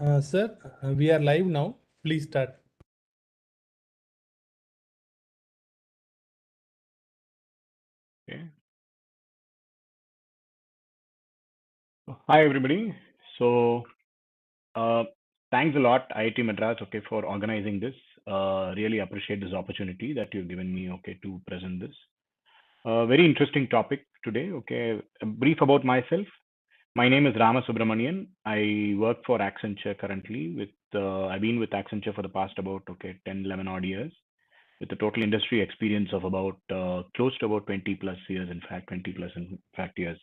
Sir, we are live now. Please start. Okay. Hi, everybody. So, thanks a lot, IIT Madras, for organizing this. Really appreciate this opportunity that you've given me, to present this. Very interesting topic today. A brief about myself. My name is Rama Subramanian. I work for Accenture currently. I've been with Accenture for the past about 10, 11 odd years, with a total industry experience of about close to about 20 plus years. In fact, 20 plus in fact years.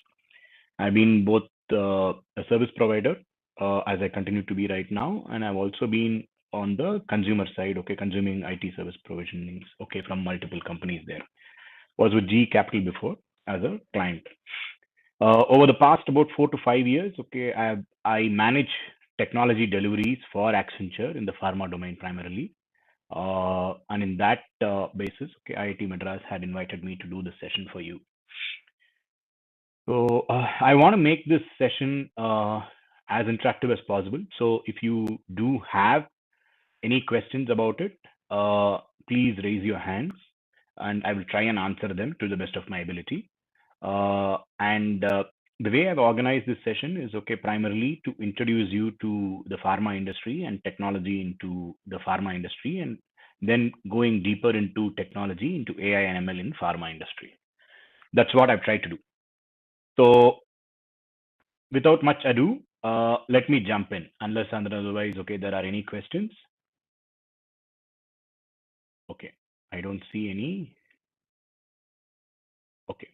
I've been both a service provider, as I continue to be right now, and I've also been on the consumer side, consuming IT service provisionings, from multiple companies there. Was with GE Capital before as a client. Over the past about 4 to 5 years, I manage technology deliveries for Accenture in the pharma domain primarily. And in that basis, IIT Madras had invited me to do this session for you. So I want to make this session as interactive as possible. So if you do have any questions about it, please raise your hands and I will try and answer them to the best of my ability. And the way I've organized this session is primarily to introduce you to the pharma industry and technology into the pharma industry, and then going deeper into technology into AI and ML in pharma industry. That's what I've tried to do. So without much ado, let me jump in, unless and otherwise, there are any questions. Okay, I don't see any. Okay,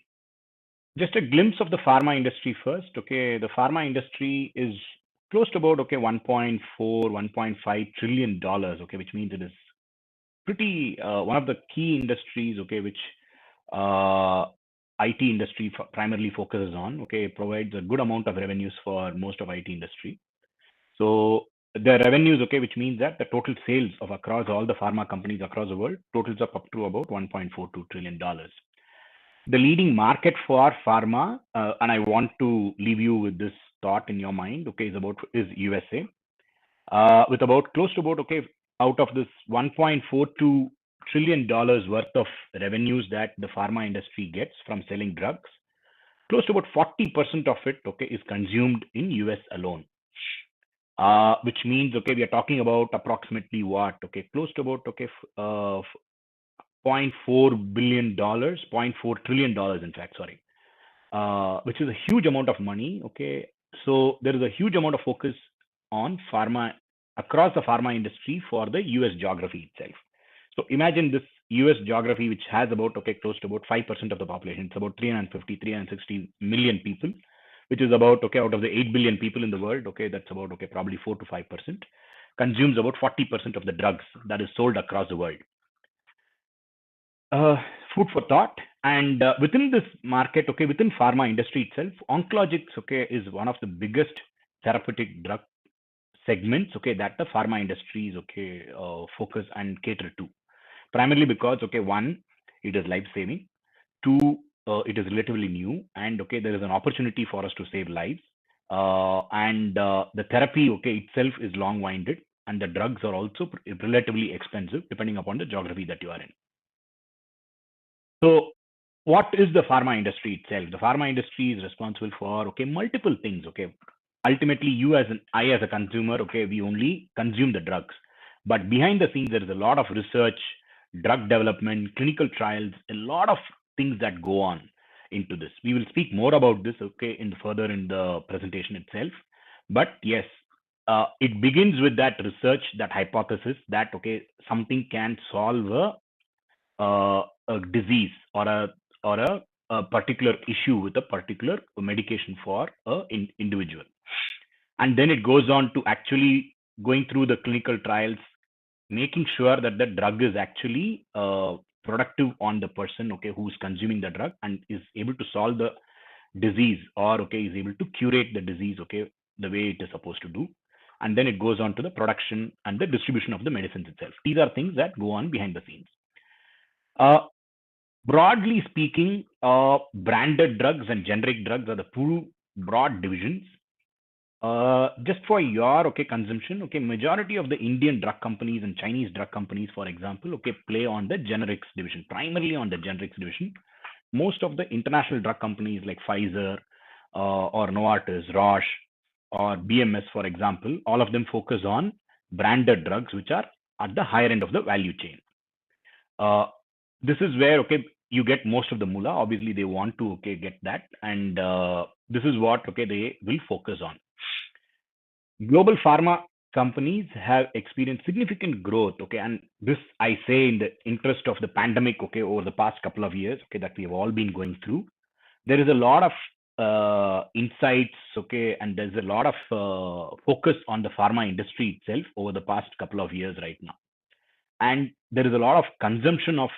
just a glimpse of the pharma industry first. The pharma industry is close to about 1.4, 1.5 trillion dollars. Which means it is pretty one of the key industries. Which IT industry primarily focuses on. Provides a good amount of revenues for most of IT industry. So the revenues, which means that the total sales of across all the pharma companies across the world totals up to about $1.42 trillion. The leading market for pharma, and I want to leave you with this thought in your mind, is USA, with about close to about out of this $1.42 trillion worth of revenues that the pharma industry gets from selling drugs, close to about 40% of it is consumed in US alone. Which means we are talking about approximately what close to about $0.4 billion, $0.4 trillion in fact, sorry, which is a huge amount of money. So there is a huge amount of focus on pharma across the pharma industry for the US geography itself. So imagine this US geography, which has about close to about 5% of the population. It's about 350 360 million people, which is about out of the 8 billion people in the world. That's about probably 4 to 5%, consumes about 40% of the drugs that is sold across the world. Food for thought. And within this market, within pharma industry itself, oncologics is one of the biggest therapeutic drug segments that the pharma industries focus and cater to, primarily because one, it is life saving. Two, it is relatively new, and there is an opportunity for us to save lives. And the therapy itself is long winded, and the drugs are also relatively expensive depending upon the geography that you are in. So what is the pharma industry itself? The pharma industry is responsible for multiple things. Ultimately, I as a consumer, we only consume the drugs, but behind the scenes there is a lot of research, drug development, clinical trials, a lot of things that go on into this. We will speak more about this further in the presentation itself. But yes, it begins with that research, that hypothesis that something can solve a disease or a particular issue with a particular medication for an individual. And then it goes on to actually going through the clinical trials, making sure that the drug is actually productive on the person who's consuming the drug and is able to solve the disease, or is able to curate the disease the way it is supposed to do. And then it goes on to the production and the distribution of the medicines itself. These are things that go on behind the scenes. Broadly speaking, branded drugs and generic drugs are the two broad divisions. Just for your consumption, majority of the Indian drug companies and Chinese drug companies, for example, play on the generics division, primarily on the generics division. Most of the international drug companies like Pfizer or Novartis, Roche, or BMS, for example, all of them focus on branded drugs which are at the higher end of the value chain. This is where you get most of the moolah. Obviously, they want to get that, and this is what they will focus on. Global pharma companies have experienced significant growth, and this I say in the interest of the pandemic, over the past couple of years, that we have all been going through. There is a lot of insights, and there's a lot of focus on the pharma industry itself over the past couple of years right now. And there is a lot of consumption of,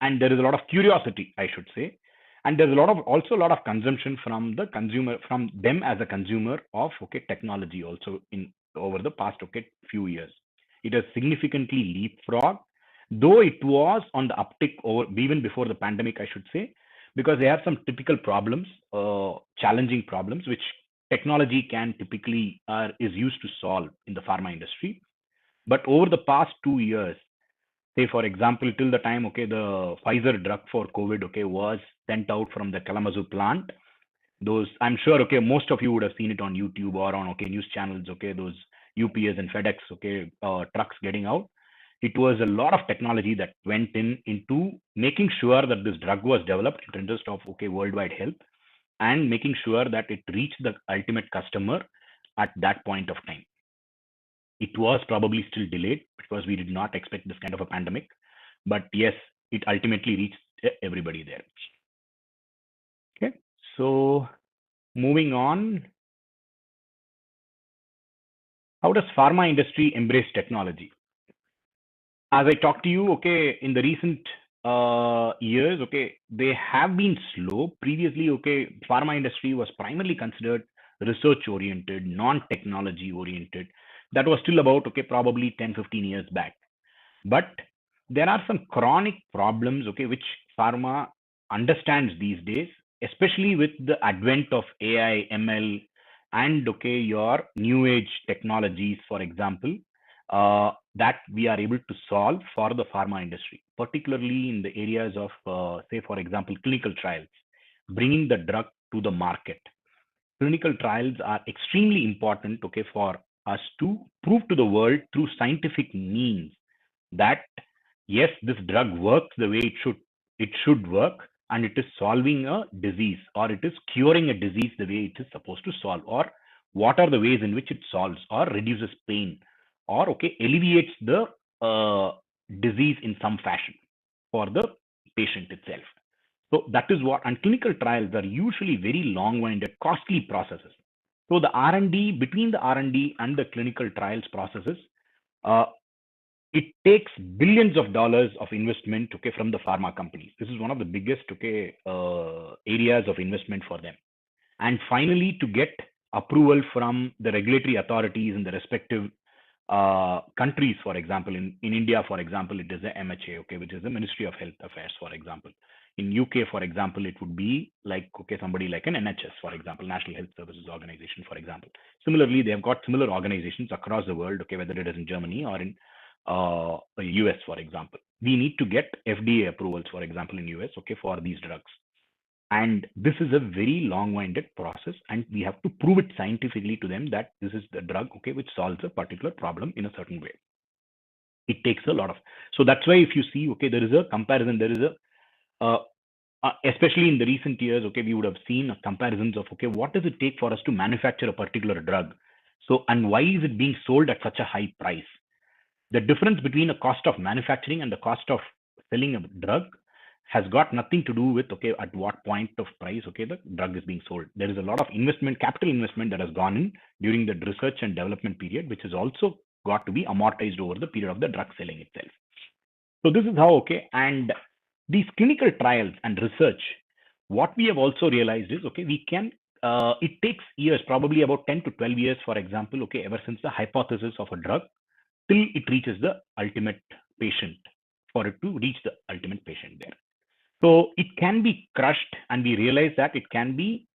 and there is a lot of curiosity, I should say, and there's also a lot of consumption from the consumer, from them as a consumer of technology also in over the past few years. It has significantly leapfrogged, though it was on the uptick over even before the pandemic, I should say, because they have some typical problems, challenging problems, which technology can typically is used to solve in the pharma industry. But over the past 2 years, say for example, till the time the Pfizer drug for COVID was sent out from the Kalamazoo plant, those I'm sure most of you would have seen it on YouTube or on news channels, those UPS and FedEx trucks getting out. It was a lot of technology that went into making sure that this drug was developed in interest of worldwide health, and making sure that it reached the ultimate customer at that point of time. It was probably still delayed because we did not expect this kind of a pandemic, but yes, it ultimately reached everybody there. Okay, so moving on, how does pharma industry embrace technology? As I talked to you, in the recent years, they have been slow. Previously, pharma industry was primarily considered research oriented, non-technology oriented. That was still about probably 10-15 years back. But there are some chronic problems which pharma understands these days, especially with the advent of AI, ML, and your new age technologies, for example, that we are able to solve for the pharma industry, particularly in the areas of say for example clinical trials, bringing the drug to the market. Clinical trials are extremely important for us to prove to the world through scientific means that yes, this drug works the way it should work, and it is solving a disease, or it is curing a disease the way it is supposed to solve, or what are the ways in which it solves or reduces pain, or alleviates the disease in some fashion for the patient itself. So that is what, and clinical trials are usually very long-winded, costly processes. So the R&D, between the R&D and the clinical trials processes, it takes billions of dollars of investment from the pharma companies. This is one of the biggest areas of investment for them. And finally, to get approval from the regulatory authorities in the respective countries, for example, in India, for example, it is the MHA, which is the Ministry of Health Affairs, for example. In UK, for example, it would be like somebody like an NHS, for example, National Health Services Organization, for example. Similarly, they have got similar organizations across the world, whether it is in Germany or in US, for example. We need to get FDA approvals, for example, in US, for these drugs. And this is a very long-winded process, and we have to prove it scientifically to them that this is the drug, which solves a particular problem in a certain way. It takes a lot of, so that's why if you see, there is a comparison, there is a, especially in the recent years, we would have seen comparisons of, what does it take for us to manufacture a particular drug? So, and why is it being sold at such a high price? The difference between the cost of manufacturing and the cost of selling a drug has got nothing to do with at what point of price the drug is being sold. There is a lot of investment, capital investment, that has gone in during the research and development period, which has also got to be amortized over the period of the drug selling itself. So this is how and these clinical trials and research, what we have also realized is we can it takes years, probably about 10 to 12 years, for example, ever since the hypothesis of a drug till it reaches the ultimate patient, for it to reach the ultimate patient there. So it can be crushed, and we realize that it can be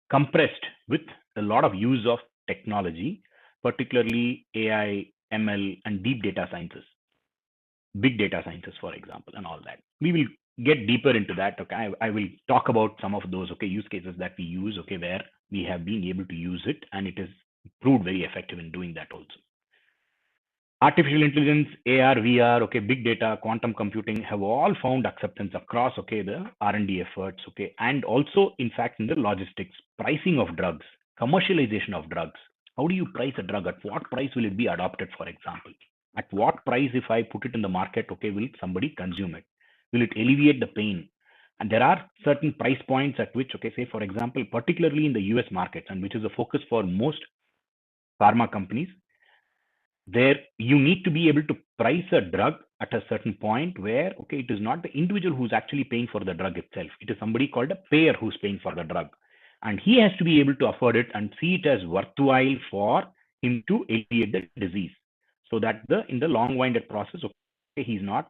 compressed with a lot of use of technology, particularly AI, ML, and deep data sciences, big data sciences, for example, and all that. We will get deeper into that. Okay, I will talk about some of those use cases that we use, where we have been able to use it, and it is proved very effective in doing that also. Artificial intelligence, AR, VR, big data, quantum computing have all found acceptance across the R&D efforts, and also in fact in the logistics, pricing of drugs, commercialization of drugs. How do you price a drug? At what price will it be adopted, for example? At what price, if I put it in the market, will somebody consume it? Will it alleviate the pain? And there are certain price points at which, say for example, particularly in the US markets, and which is a focus for most pharma companies, there you need to be able to price a drug at a certain point where it is not the individual who's actually paying for the drug itself. It is somebody called a payer who's paying for the drug, and he has to be able to afford it and see it as worthwhile for him to alleviate the disease, so that in the long winded process, he's not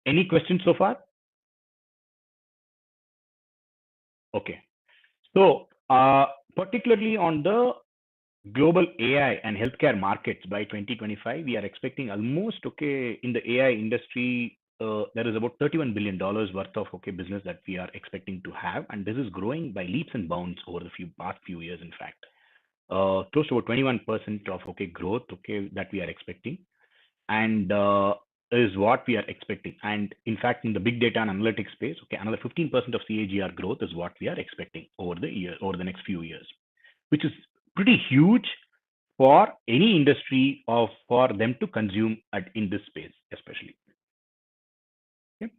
any questions so far? Okay, so particularly on the global AI and healthcare markets by 2025, we are expecting almost in the AI industry, there is about $31 billion worth of business that we are expecting to have, and this is growing by leaps and bounds over the past few years. In fact, close to about 21% of growth that we are expecting, and is what we are expecting. And in fact, in the big data and analytics space, another 15% of CAGR growth is what we are expecting over the next few years, which is pretty huge for any industry for them to consume in this space, especially. Okay.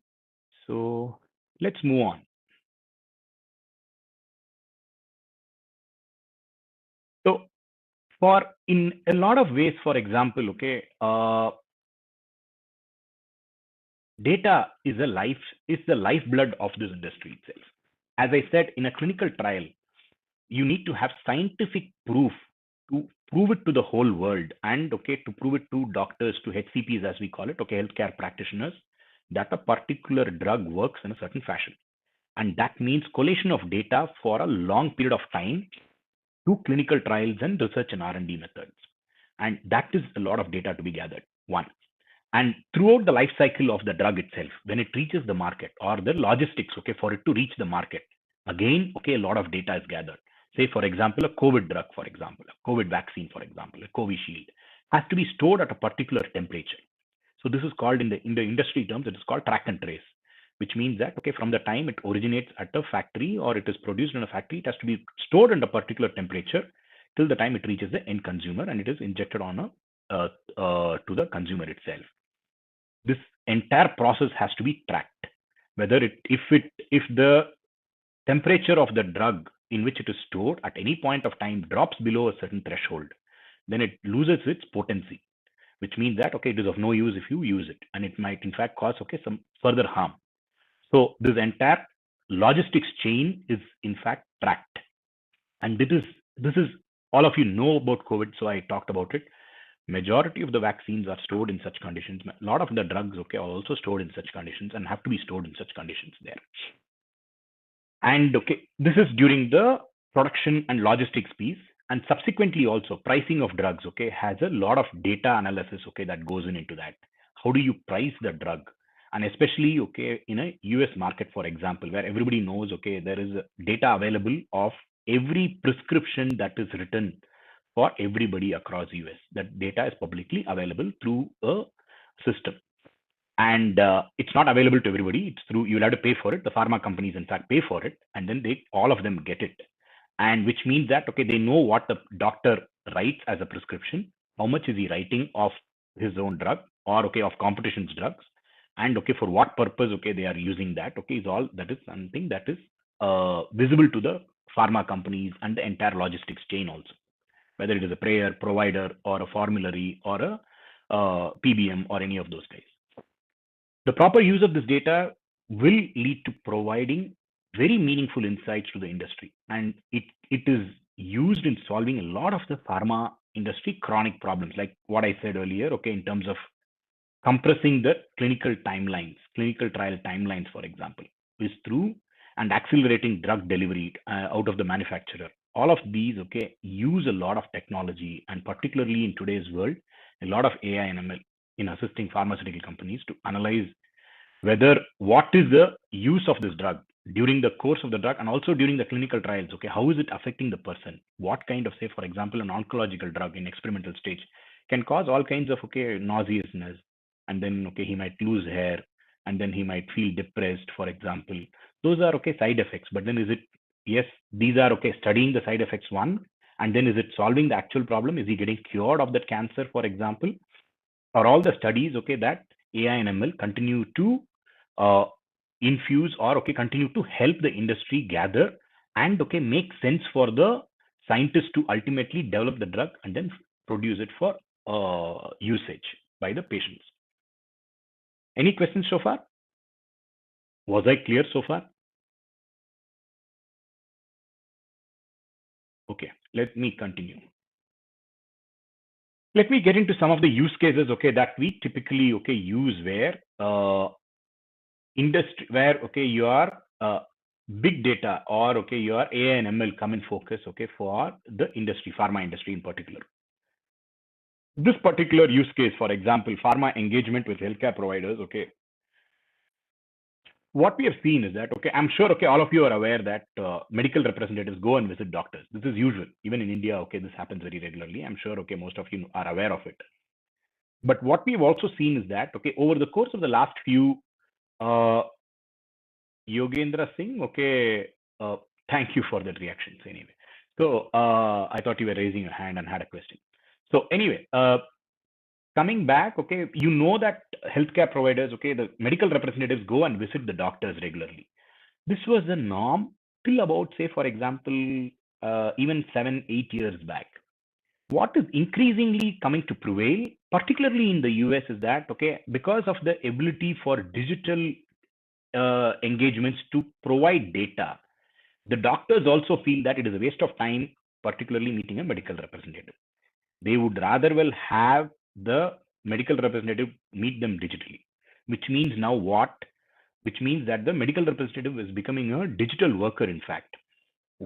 So let's move on. So for in a lot of ways, for example, data is the lifeblood of this industry itself. As I said, in a clinical trial, you need to have scientific proof to prove it to the whole world, and to prove it to doctors, to HCPs as we call it, healthcare practitioners, that a particular drug works in a certain fashion. And that means collation of data for a long period of time to clinical trials and research and R&D methods. And that is a lot of data to be gathered, one. And throughout the life cycle of the drug itself, when it reaches the market, or the logistics, for it to reach the market, again, a lot of data is gathered. Say, for example, a COVID drug, for example, a COVID vaccine, for example, a Covishield, has to be stored at a particular temperature. So this is called, in the industry terms, it is called track and trace, which means that, from the time it originates at a factory or it is produced in a factory, it has to be stored at a particular temperature till the time it reaches the end consumer and it is injected on to the consumer itself. This entire process has to be tracked. Whether if the temperature of the drug in which it is stored at any point of time drops below a certain threshold, then it loses its potency, which means that it is of no use if you use it, and it might in fact cause some further harm. So this entire logistics chain is in fact tracked, and this is all of you know about COVID, so I talked about it. Majority of the vaccines are stored in such conditions. A lot of the drugs are also stored in such conditions and have to be stored in such conditions there. And this is during the production and logistics piece, and subsequently also pricing of drugs has a lot of data analysis that goes into that. How do you price the drug? And especially in a US market, for example, where everybody knows there is data available of every prescription that is written for everybody across US. That data is publicly available through a system, and it's not available to everybody. It's through, you'll have to pay for it. The pharma companies in fact pay for it, and then all of them get it, and which means that they know what the doctor writes as a prescription, how much is he writing of his own drug or of competition's drugs, and for what purpose they are using that. Is all that is something that is visible to the pharma companies and the entire logistics chain also, whether it is a payer, provider, or a formulary, or a PBM, or any of those guys. The proper use of this data will lead to providing very meaningful insights to the industry, and it is used in solving a lot of the pharma industry chronic problems, like what I said earlier, okay, in terms of compressing the clinical timelines, clinical trial timelines, for example, is through and accelerating drug delivery out of the manufacturer. All of these, okay, use a lot of technology, and particularly in today's world, a lot of AI and ML in assisting pharmaceutical companies to analyze whether what is the use of this drug during the course of the drug and also during the clinical trials. Okay, how is it affecting the person? What kind of, say, for example, an oncological drug in experimental stage can cause all kinds of, okay, nauseousness, and then, okay, he might lose hair, and then he might feel depressed, for example. Those are, okay, side effects. But then is it, yes, these are, okay, studying the side effects one, and then is it solving the actual problem? Is he getting cured of that cancer, for example? Are all the studies, okay, that AI and ML continue to uh, infuse or, okay, continue to help the industry gather and, okay, make sense for the scientists to ultimately develop the drug and then produce it for usage by the patients. Any questions so far? Was I clear so far? Okay, let me continue. Let me get into some of the use cases, okay, that we typically, okay, use where industry, where, okay, your big data or, okay, your AI and ML come in focus, okay, for the industry, pharma industry in particular. This particular use case, for example, pharma engagement with healthcare providers, okay, what we have seen is that, okay, I'm sure, okay, all of you are aware that medical representatives go and visit doctors. This is usual. Even in India, okay, this happens very regularly. I'm sure, okay, most of you are aware of it. But what we've also seen is that, okay, over the course of the last few, uh, Yogendra Singh, okay, uh, thank you for that reactions anyway. So I thought you were raising your hand and had a question. So anyway, coming back, okay, you know that healthcare providers, okay, the medical representatives go and visit the doctors regularly. This was the norm till about, say, for example, even 7, 8 years back. What is increasingly coming to prevail, particularly in the US, is that, okay, because of the ability for digital engagements to provide data, the doctors also feel that it is a waste of time, particularly meeting a medical representative. They would rather well have the medical representative meet them digitally, which means now what? Which means that the medical representative is becoming a digital worker, in fact.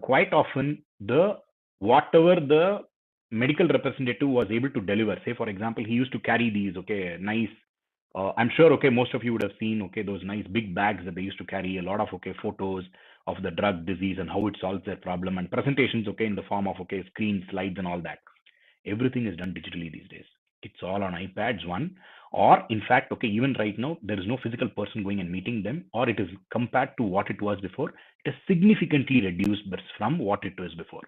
Quite often, the whatever the medical representative was able to deliver, say, for example, he used to carry these, okay, nice, I'm sure, okay, most of you would have seen, okay, those nice big bags that they used to carry, a lot of, okay, photos of the drug disease and how it solves their problem, and presentations, okay, in the form of, okay, screen slides and all that. Everything is done digitally these days. It's all on iPads, one, or in fact, okay, even right now, there is no physical person going and meeting them, or it is compared to what it was before, it is significantly reduced from what it was before.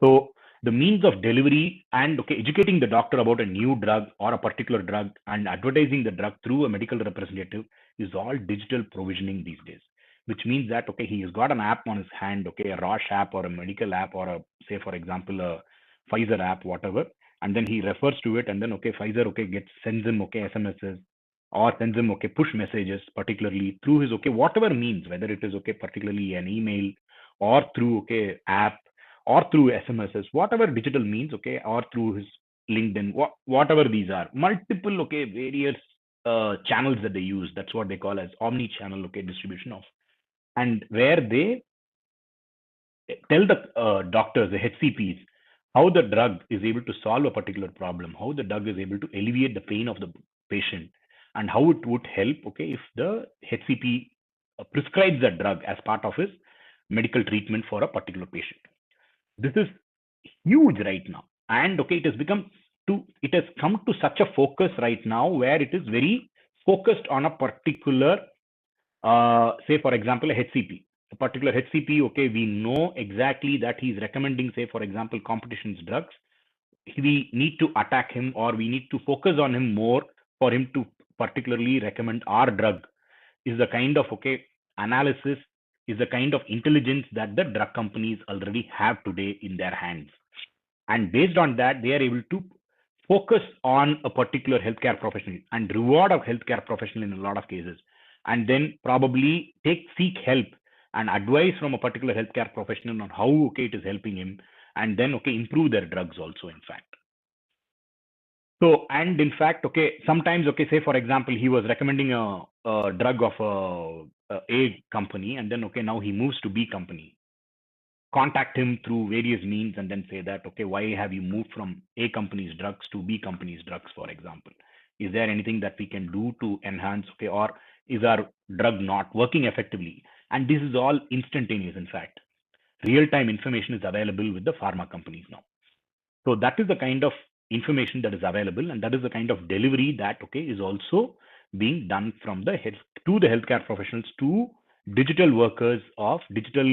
So the means of delivery and, okay, educating the doctor about a new drug or a particular drug and advertising the drug through a medical representative is all digital provisioning these days, which means that, okay, he has got an app on his hand, okay, a Roche app or a medical app or a, say, for example, a Pfizer app, whatever, and then he refers to it, and then, okay, Pfizer, okay, sends him, okay, SMSs or sends him, okay, push messages, particularly through his, okay, whatever means, whether it is, okay, particularly an email or through, okay, app or through SMSs, whatever digital means, okay, or through his LinkedIn, whatever these are, multiple, okay, various channels that they use. That's what they call as omni-channel, okay, distribution of, and where they tell the doctors, the HCPs, how the drug is able to solve a particular problem, how the drug is able to alleviate the pain of the patient, and how it would help, okay, if the HCP prescribes that drug as part of his medical treatment for a particular patient. This is huge right now, and, okay, it has come to such a focus right now where it is very focused on a particular, say, for example, a HCP, a particular HCP, okay, we know exactly that he's recommending, say, for example, competition's drugs. We need to attack him, or we need to focus on him more for him to particularly recommend our drug, is the kind of, okay, analysis, is the kind of intelligence that the drug companies already have today in their hands. And based on that, they are able to focus on a particular healthcare professional and reward a healthcare professional in a lot of cases, and then probably seek help and advice from a particular healthcare professional on how, okay, it is helping him, and then, okay, improve their drugs also, in fact. So, and in fact, okay, sometimes, okay, say for example, he was recommending a drug of A company, and then, okay, now he moves to B company. Contact him through various means and then say that, okay, why have you moved from A company's drugs to B company's drugs, for example? Is there anything that we can do to enhance, okay, or is our drug not working effectively? And this is all instantaneous, in fact. Real-time information is available with the pharma companies now. So that is the kind of information that is available, and that is the kind of delivery that, okay, is also being done from the health to the healthcare professionals to digital workers of digital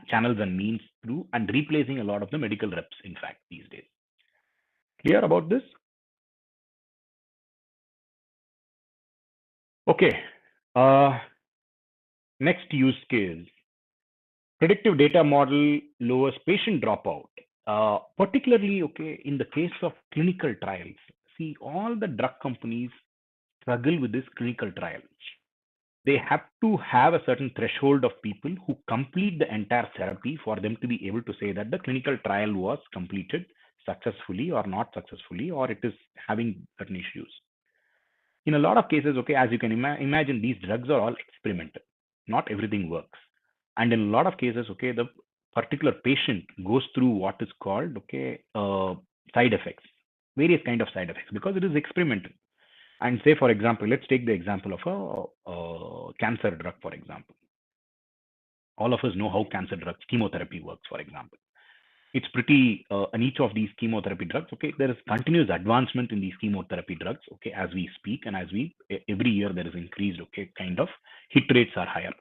channels and means through, and replacing a lot of the medical reps, in fact, these days. Clear about this? Okay. Next use case. Predictive data model lowers patient dropout, particularly, okay, in the case of clinical trials. See, all the drug companies struggle with this clinical trial. They have to have a certain threshold of people who complete the entire therapy for them to be able to say that the clinical trial was completed successfully or not successfully, or it is having certain issues. In a lot of cases, okay, as you can imagine, these drugs are all experimental. Not everything works. And in a lot of cases, okay, the particular patient goes through what is called, okay, side effects, various kind of side effects, because it is experimental. And say, for example, let's take the example of a cancer drug, for example. All of us know how cancer drugs, chemotherapy works, for example. It's pretty, in each of these chemotherapy drugs, okay, there is continuous advancement in these chemotherapy drugs, okay, as we speak, and as we, every year there is increased, okay, kind of hit rates are higher.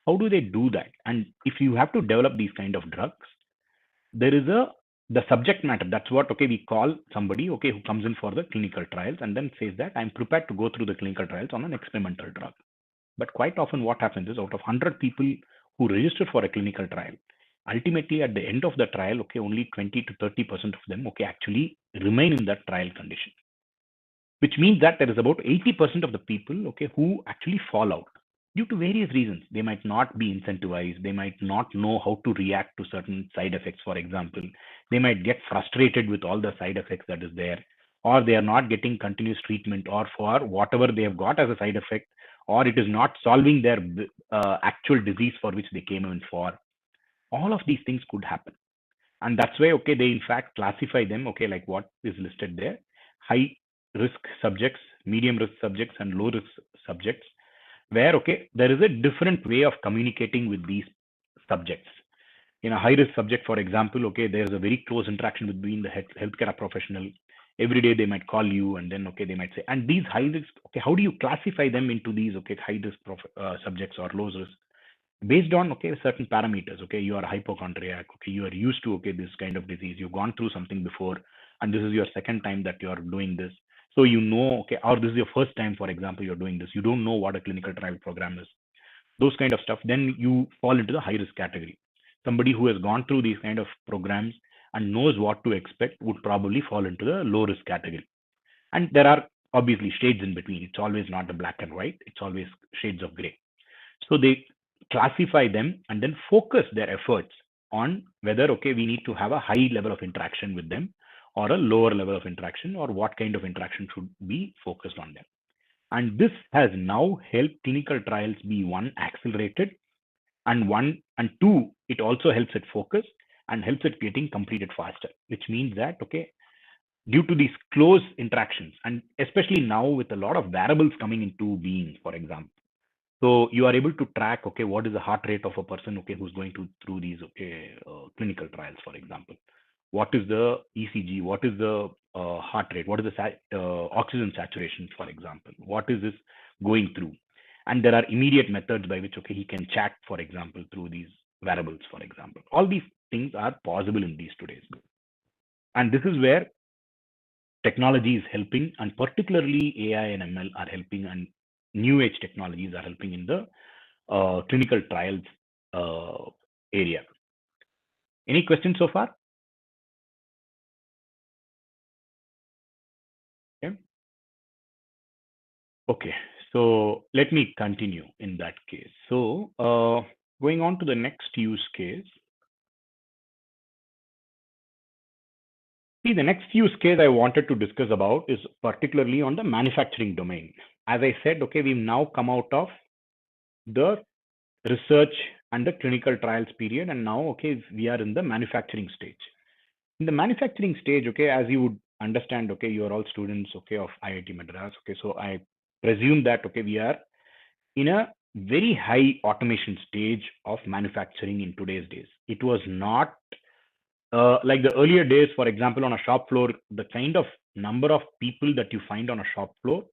How do they do that? And if you have to develop these kind of drugs, there is the subject matter. That's what, okay, we call somebody, okay, who comes in for the clinical trials and then says that I'm prepared to go through the clinical trials on an experimental drug. But quite often what happens is, out of 100 people who register for a clinical trial, ultimately at the end of the trial, okay, only 20 to 30% of them, okay, actually remain in that trial condition, which means that there is about 80% of the people, okay, who actually fall out due to various reasons. They might not be incentivized. They might not know how to react to certain side effects, for example. They might get frustrated with all the side effects that is there, or they are not getting continuous treatment, or for whatever they have got as a side effect, or it is not solving their actual disease for which they came in for. All of these things could happen. And that's why, okay, they in fact classify them, okay, like what is listed there: high risk subjects, medium risk subjects, and low risk subjects, where, okay, there is a different way of communicating with these subjects. In a high risk subject, for example, okay, there's a very close interaction between the healthcare professional. Every day they might call you, and then, okay, they might say, and these high risk, okay, how do you classify them into these, okay, high risk subjects or low risk? Based on, okay, certain parameters. Okay, you are a hypochondriac, okay, you are used to, okay, this kind of disease, you've gone through something before, and this is your second time that you are doing this. So you know, okay, or this is your first time, for example, you're doing this, you don't know what a clinical trial program is, those kind of stuff, then you fall into the high risk category. Somebody who has gone through these kind of programs and knows what to expect would probably fall into the low risk category. And there are obviously shades in between. It's always not a black and white, it's always shades of gray. So they classify them and then focus their efforts on whether, okay, we need to have a high level of interaction with them or a lower level of interaction, or what kind of interaction should be focused on them. And this has now helped clinical trials be, one, accelerated, and two, it also helps it focus and helps it getting completed faster, which means that, okay, due to these close interactions, and especially now with a lot of variables coming into being, for example, so you are able to track, okay, what is the heart rate of a person, okay, who's going through these, okay, clinical trials, for example. What is the ECG? What is the heart rate? What is the oxygen saturation, for example? What is this going through? And there are immediate methods by which, okay, he can chat, for example, through these variables, for example. All these things are possible in these today's. And this is where technology is helping, and particularly AI and ML are helping, and new age technologies are helping in the clinical trials area. Any questions so far? Okay. Okay. So let me continue in that case. So going on to the next use case. See, the next use case I wanted to discuss about is particularly on the manufacturing domain. As I said, okay, we've now come out of the research and the clinical trials period, and now, okay, we are in the manufacturing stage. In the manufacturing stage, okay, as you would understand, okay, you are all students, okay, of IIT Madras, okay, so I presume that, okay, we are in a very high automation stage of manufacturing in today's days. It was not like the earlier days. For example, on a shop floor, the kind of number of people that you find on a shop floor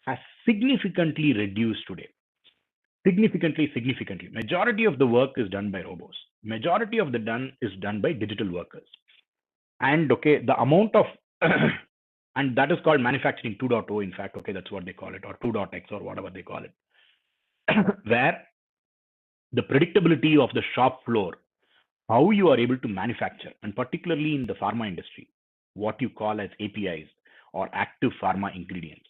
has significantly reduced today. Significantly. Majority of the work is done by robots. Majority of the done is done by digital workers. And okay, the amount of and that is called manufacturing 2.0. In fact, okay, that's what they call it, or 2.x, or whatever they call it, where the predictability of the shop floor, how you are able to manufacture, and particularly in the pharma industry, what you call as APIs, or active pharma ingredients.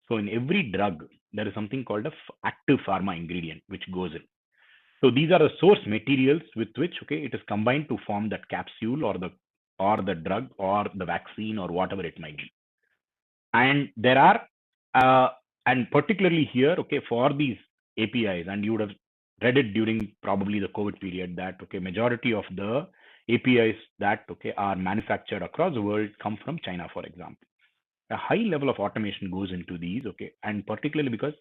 So in every drug, there is something called a active pharma ingredient which goes in. So these are the source materials with which, okay, it is combined to form that capsule, or the drug, or the vaccine, or whatever it might be. And there are and particularly here, okay, for these APIs, and you would have read it during probably the COVID period, that okay, majority of the APIs that okay are manufactured across the world come from China, for example. A high level of automation goes into these, okay, and particularly because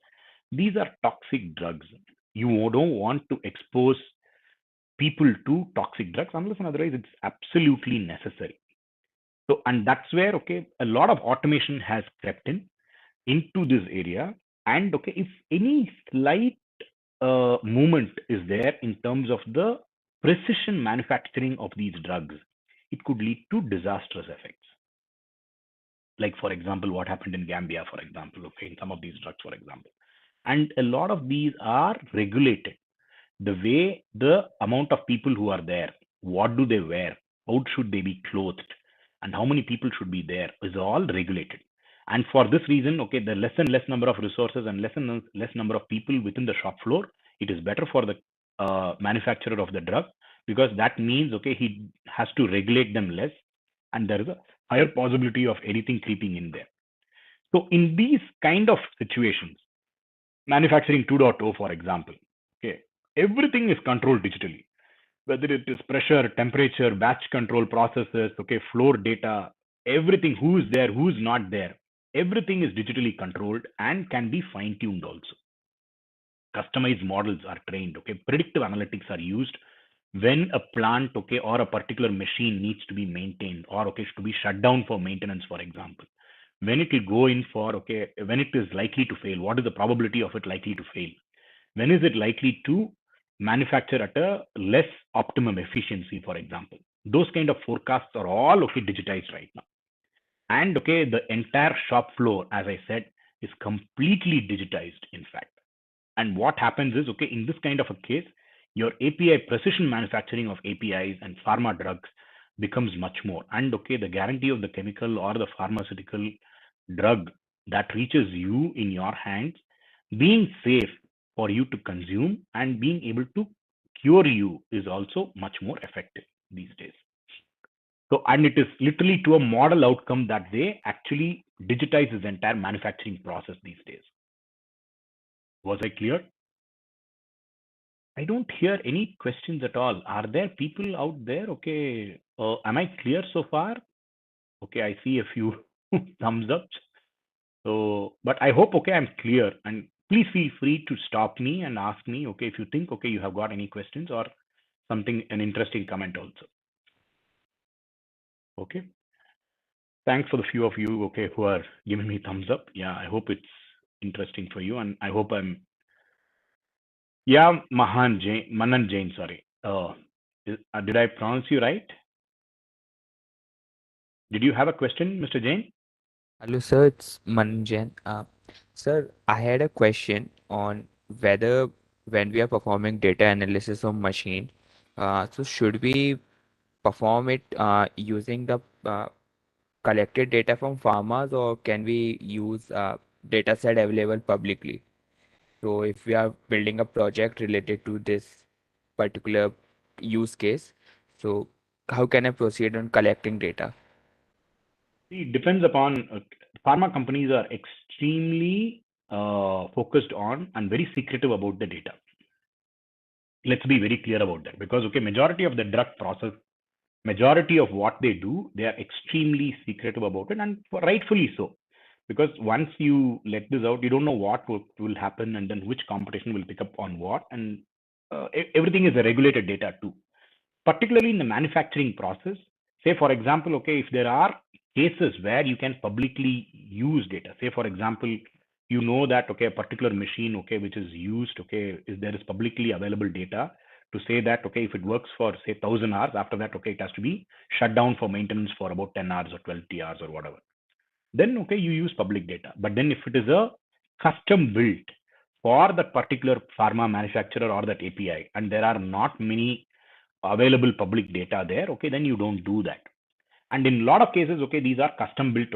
these are toxic drugs. You don't want to expose people to toxic drugs unless and otherwise it's absolutely necessary. So, and that's where, okay, a lot of automation has crept in into this area. And okay, if any slight movement is there in terms of the precision manufacturing of these drugs, it could lead to disastrous effects. Like, for example, what happened in Gambia, for example, okay, in some of these drugs, for example. And a lot of these are regulated. The way, the amount of people who are there, what do they wear, how should they be clothed, and how many people should be there is all regulated. And for this reason, okay, the less and less number of resources and less and less number of people within the shop floor, it is better for the manufacturer of the drug, because that means, okay, he has to regulate them less, and there is a higher possibility of anything creeping in there. So in these kind of situations, manufacturing 2.0, for example, okay, everything is controlled digitally, whether it is pressure, temperature, batch control processes, okay, floor data, everything, who's there, who's not there, everything is digitally controlled and can be fine tuned also. Customized models are trained, okay, predictive analytics are used when a plant, okay, or a particular machine needs to be maintained, or okay, to be shut down for maintenance, for example. When it will go in for, okay, when it is likely to fail, what is the probability of it likely to fail? When is it likely to manufacture at a less optimum efficiency, for example? Those kind of forecasts are all okay digitized right now. And okay, the entire shop floor, as I said, is completely digitized, in fact. And what happens is, okay, in this kind of a case, your API precision manufacturing of APIs and pharma drugs becomes much more. And okay, the guarantee of the chemical or the pharmaceutical drug that reaches you in your hands being safe for you to consume and being able to cure you is also much more effective these days. So, and it is literally to a model outcome that they actually digitize this entire manufacturing process these days. Was I clear? I don't hear any questions at all. Are there people out there? Okay. Am I clear so far? Okay, I see a few thumbs up. So, but I hope, okay, I'm clear. And please feel free to stop me and ask me, okay, if you think, okay, you have got any questions or something, an interesting comment also. Okay. Thanks for the few of you, okay, who are giving me thumbs up. Yeah, I hope it's interesting for you. And I hope I'm, yeah, Manan Jain, sorry. Did I pronounce you right? Did you have a question, Mr. Jain? Hello, sir. It's Manjan. Sir, I had a question on whether when we are performing data analysis of machine, so should we perform it using the collected data from farmers, or can we use data set available publicly? So if we are building a project related to this particular use case, so how can I proceed on collecting data? It depends upon pharma companies are extremely focused on and very secretive about the data. Let's be very clear about that, because majority of the drug process, majority of what they do, they are extremely secretive about it, and rightfully so, because once you let this out, you don't know what will happen, and then which competition will pick up on what, and everything is a regulated data too, particularly in the manufacturing process. Say for example, if there are cases where you can publicly use data, say for example, that a particular machine which is used is there is publicly available data to say that if it works for say 1,000 hours, after that it has to be shut down for maintenance for about 10 hours or 20 hours or whatever, then you use public data. But then if it is a custom built for that particular pharma manufacturer or that API, and there are not many available public data there, then you don't do that. And in a lot of cases, these are custom built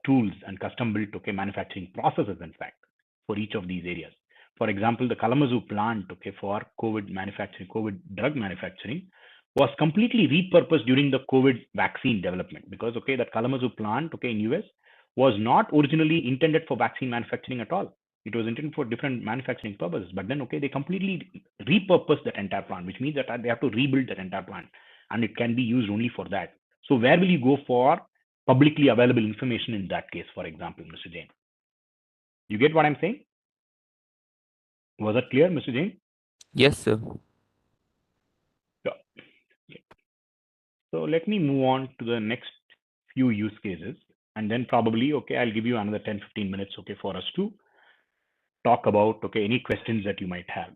tools and custom built manufacturing processes, in fact, for each of these areas. For example, the Kalamazoo plant for COVID drug manufacturing was completely repurposed during the COVID vaccine development, because that Kalamazoo plant in US was not originally intended for vaccine manufacturing at all. It was intended for different manufacturing purposes, but then they completely repurposed that entire plant, which means that they have to rebuild that entire plant, and it can be used only for that. So where will you go for publicly available information in that case, for example, Mr. Jain? You get what I'm saying? Was that clear, Mr. Jain? Yes, sir. Yeah. So let me move on to the next few use cases, and then probably, I'll give you another 10-15 minutes, for us to talk about, any questions that you might have.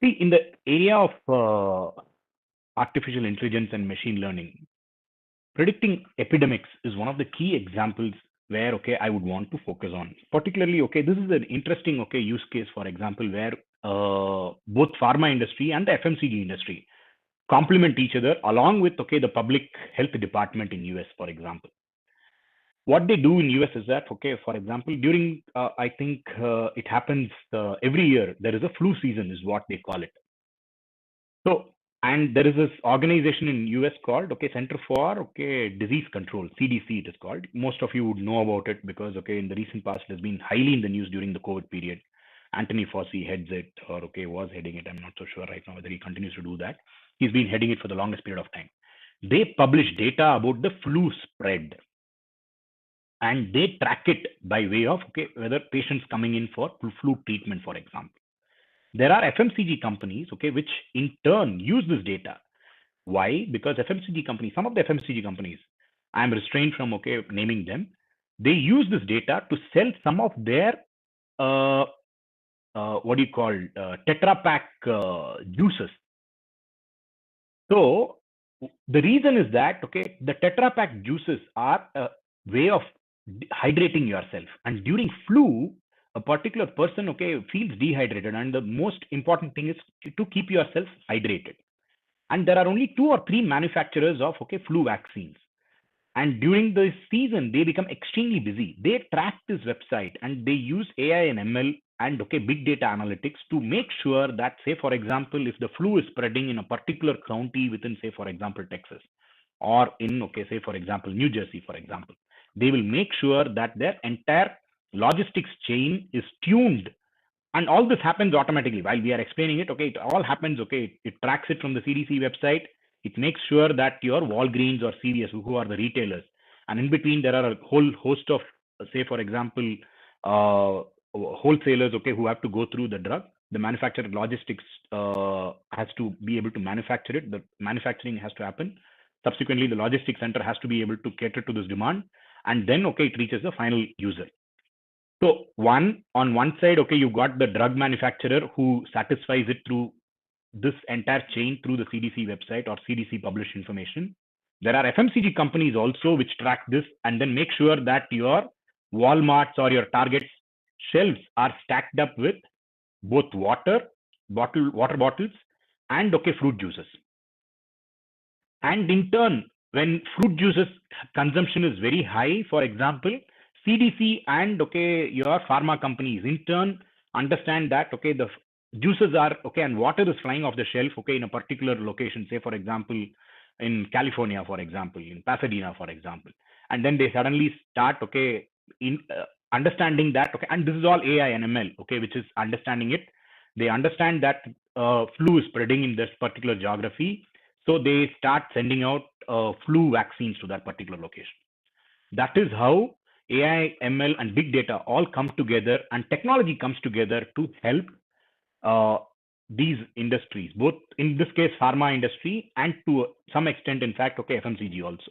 See, in the area of artificial intelligence and machine learning, predicting epidemics is one of the key examples where I would want to focus on. Particularly, this is an interesting use case, for example, where both pharma industry and the FMCG industry complement each other, along with the public health department in US, for example. What they do in US is that for example, during I think it happens every year, there is a flu season, is what they call it. So, and there is this organization in US called Center for Disease Control, CDC it is called. Most of you would know about it because in the recent past it has been highly in the news during the COVID period. Anthony Fauci heads it, or was heading it. I'm not so sure right now whether he continues to do that. He's been heading it for the longest period of time. They publish data about the flu spread, and they track it by way of whether patients coming in for flu treatment, for example. There are FMCG companies which in turn use this data. Why? Because FMCG companies, some of the FMCG companies, I'm restrained from naming them, they use this data to sell some of their what do you call Tetra Pak juices. So the reason is that the Tetra Pak juices are a way of hydrating yourself, and during flu, a particular person feels dehydrated, and the most important thing is to keep yourself hydrated. And there are only 2 or 3 manufacturers of flu vaccines, and during the season they become extremely busy. They track this website, and they use AI and ML and big data analytics to make sure that, say for example, if the flu is spreading in a particular county within, say for example, Texas, or in say for example, New Jersey, for example, they will make sure that their entire logistics chain is tuned. And all this happens automatically while we are explaining it. It all happens. It tracks it from the CDC website. It makes sure that your Walgreens or CVS, who are the retailers, and in between there are a whole host of, say for example, wholesalers, who have to go through the drug. The manufacturer logistics has to be able to manufacture it. The manufacturing has to happen. Subsequently, the logistics center has to be able to cater to this demand, and then it reaches the final user. So on one side, you've got the drug manufacturer who satisfies it through this entire chain through the CDC website or CDC published information. There are FMCG companies also which track this and then make sure that your Walmarts or your Target's shelves are stacked up with both water bottles and fruit juices. And in turn, when fruit juices consumption is very high, for example, CDC and your pharma companies in turn understand that the juices are and water is flying off the shelf in a particular location, say for example in California, for example, in Pasadena, for example, and then they suddenly start in understanding that and this is all AI and ML which is understanding it. They understand that flu is spreading in this particular geography, so they start sending out flu vaccines to that particular location. That is how AI, ML, and big data all come together, and technology comes together to help these industries, both in this case pharma industry and to some extent, in fact, FMCG also.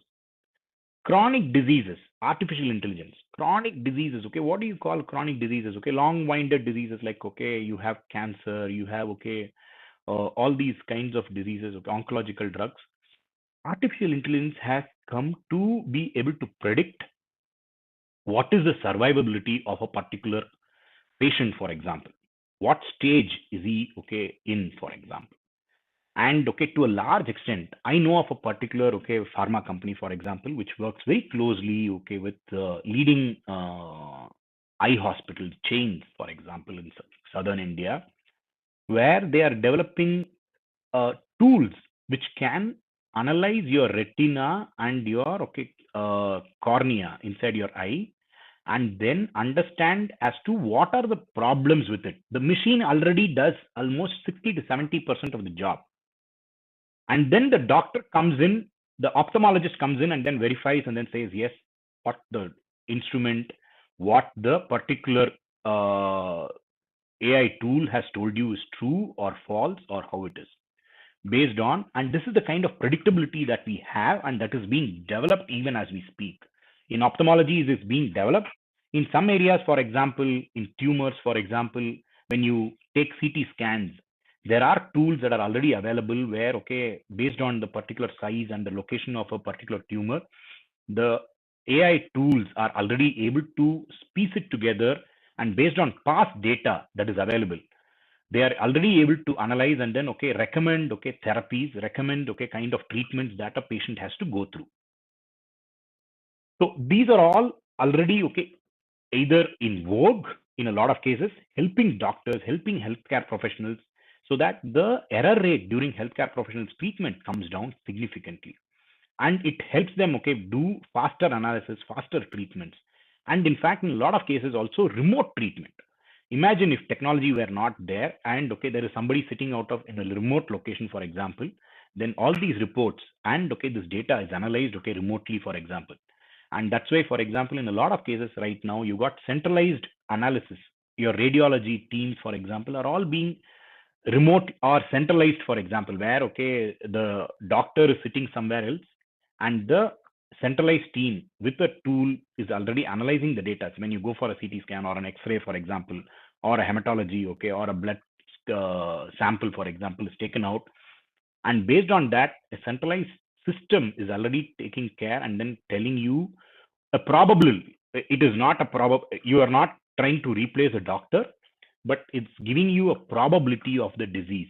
Chronic diseases, artificial intelligence, chronic diseases. What do you call chronic diseases? Long-winded diseases like you have cancer, you have all these kinds of diseases. Oncological drugs. Artificial intelligence has come to be able to predict what is the survivability of a particular patient, for example. What stage is he in, for example? And to a large extent, I know of a particular pharma company, for example, which works very closely with leading eye hospital chains, for example, in southern India, where they are developing tools which can analyze your retina and your cornea inside your eye, and then understand as to what are the problems with it. The machine already does almost 60 to 70% of the job. And then the doctor comes in, the ophthalmologist comes in and then verifies and then says, yes, what the instrument, what the particular AI tool has told you is true or false, or how it is based on. And this is the kind of predictability that we have, and that is being developed even as we speak. In ophthalmology, it is being developed. In some areas, for example, in tumors, for example, when you take CT scans, there are tools that are already available where, based on the particular size and the location of a particular tumor, the AI tools are already able to piece it together, and based on past data that is available, they are already able to analyze and then recommend therapies, recommend kind of treatments that a patient has to go through. So these are all already either in vogue in a lot of cases, helping doctors, helping healthcare professionals, so that the error rate during healthcare professionals treatment comes down significantly, and it helps them do faster analysis, faster treatments, and in fact in a lot of cases also remote treatment. Imagine if technology were not there, and there is somebody sitting out of in a remote location, for example, then all these reports and this data is analyzed remotely, for example. And that's why, for example, in a lot of cases right now, you got centralized analysis. Your radiology teams, for example, are all being remote or centralized, for example, where the doctor is sitting somewhere else, and the centralized team with a tool is already analyzing the data. So when you go for a CT scan or an X-ray, for example, or a hematology, or a blood sample, for example, is taken out, and based on that, a centralized system is already taking care and then telling you a probable. It is not a probable. You are not trying to replace a doctor, but it's giving you a probability of the disease,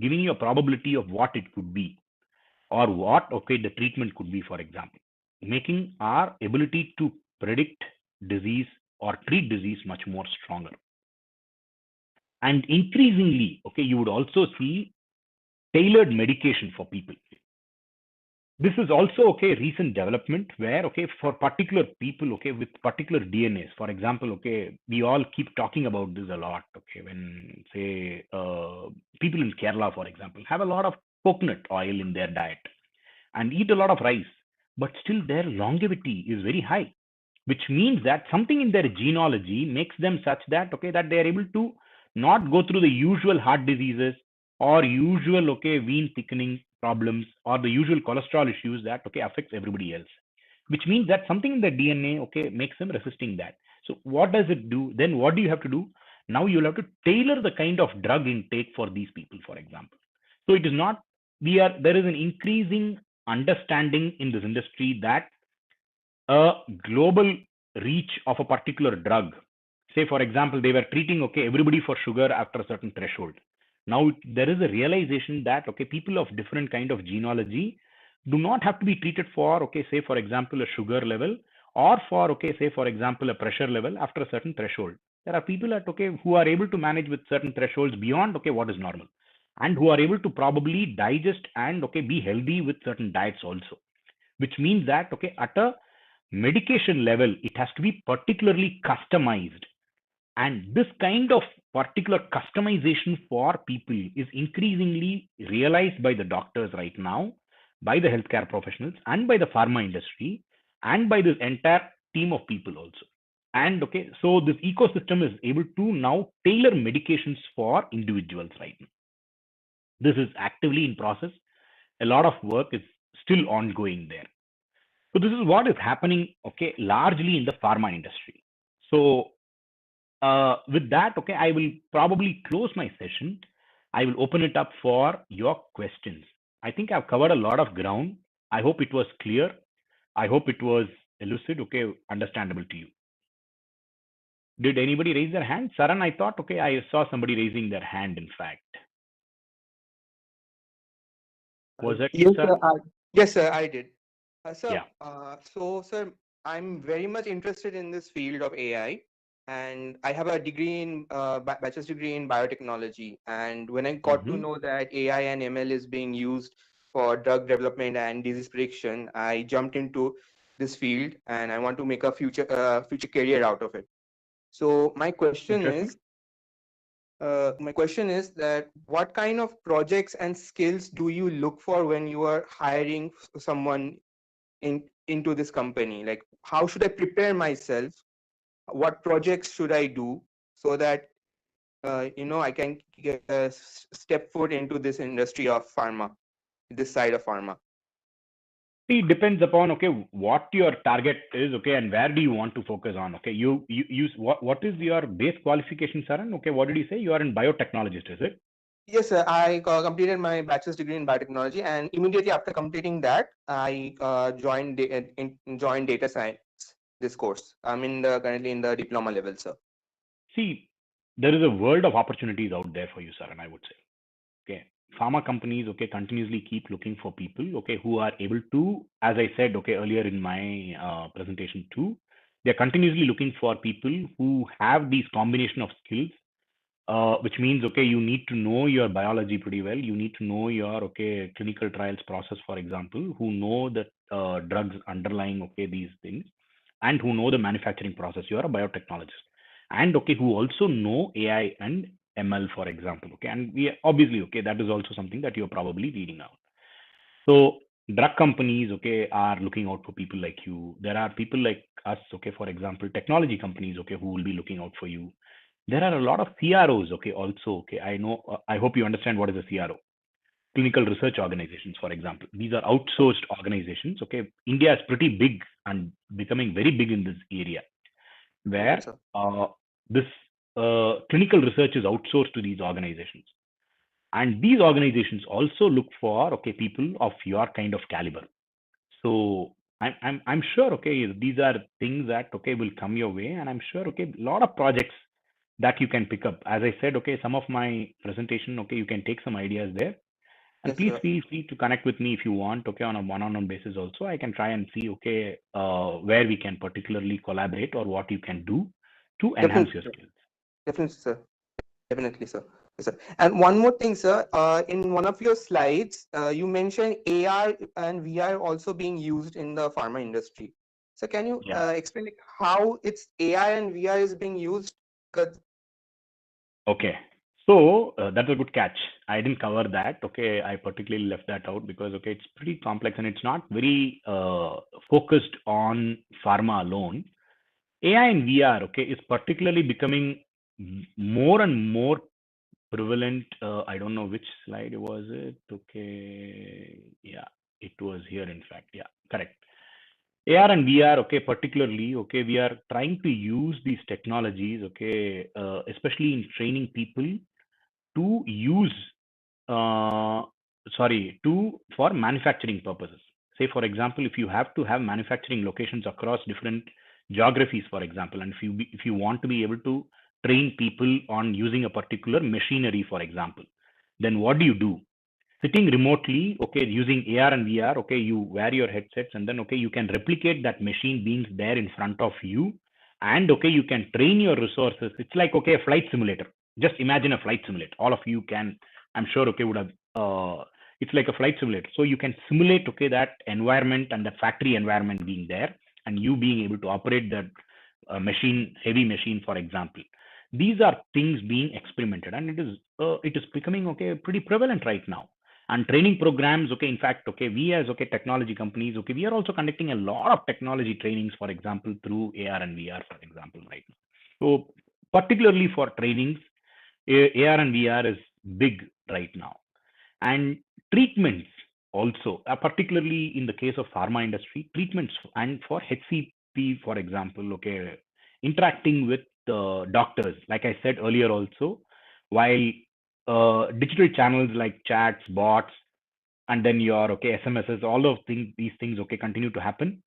giving you a probability of what it could be, or what the treatment could be, for example, making our ability to predict disease or treat disease much more stronger. And increasingly, you would also see tailored medication for people. This is also recent development where for particular people with particular DNAs, for example, we all keep talking about this a lot. When say people in Kerala, for example, have a lot of coconut oil in their diet and eat a lot of rice, but still their longevity is very high, which means that something in their genealogy makes them such that that they are able to not go through the usual heart diseases or usual vein thickening problems or the usual cholesterol issues that affects everybody else, which means that something in the DNA makes them resisting that. So what does it do? Then what do you have to do? Now you'll have to tailor the kind of drug intake for these people, for example. So it is not there is an increasing understanding in this industry that a global reach of a particular drug, say for example they were treating everybody for sugar after a certain threshold. Now there is a realization that people of different kind of genealogy do not have to be treated for say for example a sugar level, or for say for example a pressure level after a certain threshold. There are people at who are able to manage with certain thresholds beyond what is normal, and who are able to probably digest and be healthy with certain diets also, which means that at a medication level, it has to be particularly customized. And this kind of particular customization for people is increasingly realized by the doctors right now, by the healthcare professionals, and by the pharma industry, and by this entire team of people also. And okay, so this ecosystem is able to now tailor medications for individuals right now. This is actively in process. A lot of work is still ongoing there. So this is what is happening, okay, largely in the pharma industry. So with that, okay, I will probably close my session. I will open it up for your questions. I think I've covered a lot of ground. I hope it was clear. I hope it was elucid, okay, understandable to you. Did anybody raise their hand? Saran, I thought, okay, I saw somebody raising their hand, in fact. Was that you, Yes, sir. Saran? Yes, sir, I did. Sir, Yeah. sir, I'm very much interested in this field of AI, and I have a degree in bachelor's degree in biotechnology. And when I got to Mhm. know that AI and ML is being used for drug development and disease prediction, I jumped into this field, and I want to make a future career out of it. So Interesting. my question is that what kind of projects and skills do you look for when you are hiring someone into this company? Like, how should I prepare myself? What projects should I do so that I can get step foot into this industry of pharma, this side of pharma? See, it depends upon, okay, what your target is, okay, and where do you want to focus on, okay. You use what is your base qualification, Saran? Okay, what did you say? You are in biotechnologist, is it? Yes, sir. I completed my bachelor's degree in biotechnology, and immediately after completing that, I joined data science. This course. I'm currently in the diploma level, sir. See, there is a world of opportunities out there for you, Saran, I would say. Okay. Pharma companies, okay, continuously keep looking for people, okay, who are able to, as I said, okay, earlier in my presentation too, they're continuously looking for people who have these combination of skills, which means, okay, you need to know your biology pretty well. You need to know your, okay, clinical trials process, for example, who know the drugs underlying, okay, these things, and who know the manufacturing process. You are a biotechnologist, and okay, who also know AI and ML, for example, okay, and we obviously, okay, that is also something that you're probably reading out. So drug companies, okay, are looking out for people like you. There are people like us, okay, for example, technology companies, okay, who will be looking out for you. There are a lot of CROs, okay, also, okay. I know, I hope you understand what is a CRO. Clinical research organizations, for example. These are outsourced organizations, okay. India is pretty big and becoming very big in this area, Okay, where sir. this clinical research is outsourced to these organizations. And these organizations also look for, okay, people of your kind of caliber. So I'm sure, okay, these are things that, okay, will come your way, and I'm sure, okay, a lot of projects that you can pick up. As I said, okay, some of my presentation, okay, you can take some ideas there, and Yes, please sir. feel free to connect with me if you want, okay, on a one-on-one basis also. I can try and see, okay, where we can particularly collaborate or what you can do to enhance Definitely, your sir. skills. Definitely, sir. Definitely, sir. Yes, sir. And one more thing, sir. In one of your slides, you mentioned AR and VR also being used in the pharma industry. So can you Yeah. explain like, how it's AI and VR is being used? 'Cause- Okay. So that's a good catch. I didn't cover that. Okay, I particularly left that out because, okay, it's pretty complex and it's not very focused on pharma alone. AI and VR, okay, is particularly becoming more and more prevalent. I don't know which slide was it. Okay, yeah, it was here. In fact, yeah, correct. AR and VR, okay, particularly, okay, we are trying to use these technologies, okay, especially in training people to use uh, to for manufacturing purposes. Say for example, if you have to have manufacturing locations across different geographies, for example, and if you want to be able to train people on using a particular machinery, for example, then what do? Sitting remotely, okay, using AR and VR, okay, you wear your headsets, and then, okay, you can replicate that machine being there in front of you, and, okay, you can train your resources. It's like, okay, a flight simulator. Just imagine a flight simulator. All of you can, I'm sure, okay, would have, it's like a flight simulator. So you can simulate, okay, that environment and the factory environment being there, and you being able to operate that machine, heavy machine, for example. These are things being experimented, and it is becoming pretty prevalent right now. And training programs, in fact, we as technology companies, we are also conducting a lot of technology trainings, for example, through AR and VR, for example, right now. So particularly for trainings, AR and VR is big right now. And treatments also, particularly in the case of pharma industry, treatments and for HCP, for example, interacting with doctors, like I said earlier also, while digital channels like chats, bots, and then your SMSs, all of these things continue to happen.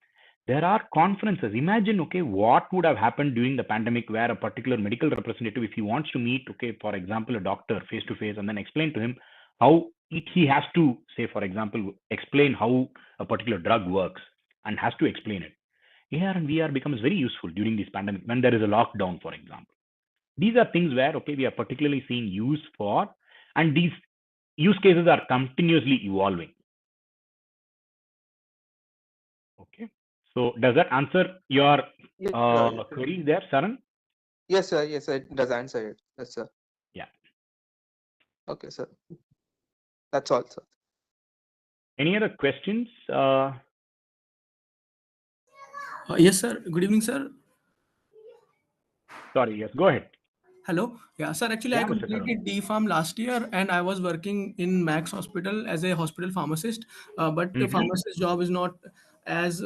There are conferences. Imagine what would have happened during the pandemic, where a particular medical representative, if he wants to meet for example a doctor face to face, and then explain to him how he has to say, for example, explain how a particular drug works, and has to explain it. AR and VR becomes very useful during this pandemic when there is a lockdown, for example. These are things where we are particularly seeing use for, and these use cases are continuously evolving. Okay, so does that answer your query there, Saran? Yes, sir. Yes, sir. It does answer it. Yes, sir. Yeah. Okay, sir. That's all, sir. Any other questions? Yes, sir. Good evening, sir. Sorry, yes, go ahead. Hello. Yeah, sir. Actually, I Yeah, Mr. Tarun. completed D Farm last year, and I was working in Max Hospital as a hospital pharmacist. But the pharmacist job is not as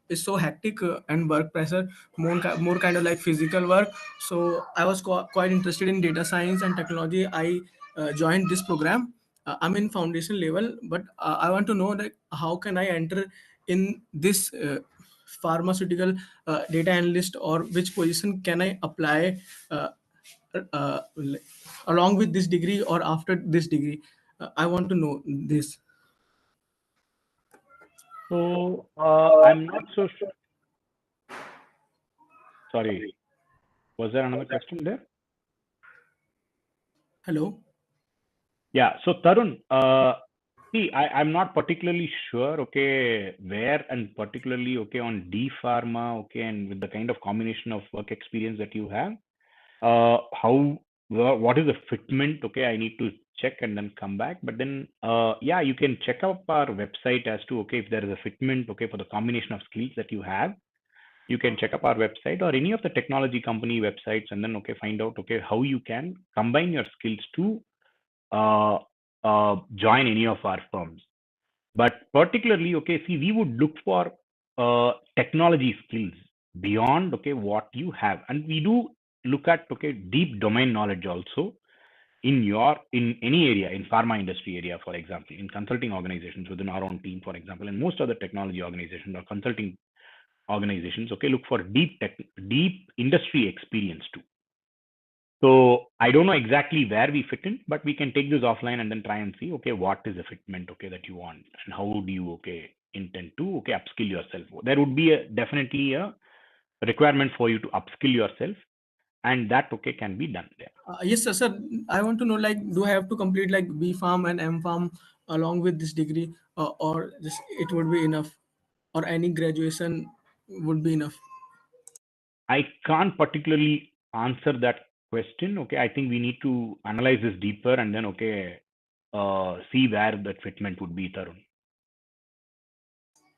is so hectic and work pressure, more kind of like physical work. So I was quite interested in data science and technology. I joined this program. I'm in foundation level, but I want to know that how can I enter in this pharmaceutical data analyst, or which position can I apply like, along with this degree or after this degree. I want to know this. So I'm not so sorry. Was there another question there? Hello. Yeah. So Tarun, see, I'm not particularly sure, where, and particularly, on D Pharma, and with the kind of combination of work experience that you have, what is the fitment? I need to check and then come back. But then, yeah, you can check out our website as to, if there is a fitment, for the combination of skills that you have. You can check up our website or any of the technology company websites, and then, find out, how you can combine your skills to join any of our firms. But particularly, see, we would look for technology skills beyond what you have, and we do look at deep domain knowledge also in any area, in pharma industry area, for example, in consulting organizations within our own team, for example, and most other technology organizations or consulting organizations, look for deep industry experience too. So I don't know exactly where we fit in, but we can take this offline and then try and see, what is the fitment, that you want, and how do you, intend to, upskill yourself. There would be definitely a requirement for you to upskill yourself, and that, can be done there. Yes, sir. Sir, I want to know, like, do I have to complete like B Farm and M Farm along with this degree, or just it would be enough, or any graduation would be enough? I can't particularly answer that question. I think we need to analyze this deeper and then, see where that fitment would be, Tarun.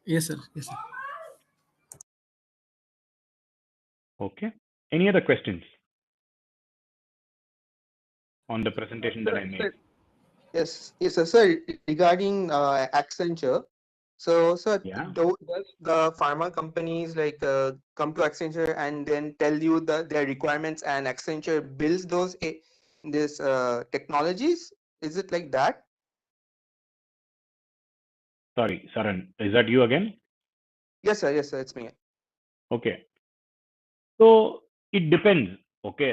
Yes, sir. Yes, sir. Okay. Any other questions on the presentation that I made? Yes, yes, sir. Sir, regarding Accenture, so, sir, Yeah. does the pharma companies like come to Accenture and then tell you their requirements, and Accenture builds those this technologies? Is it like that? Sorry, Saran, is that you again? Yes, sir. Yes, sir. It's me. Okay. So it depends.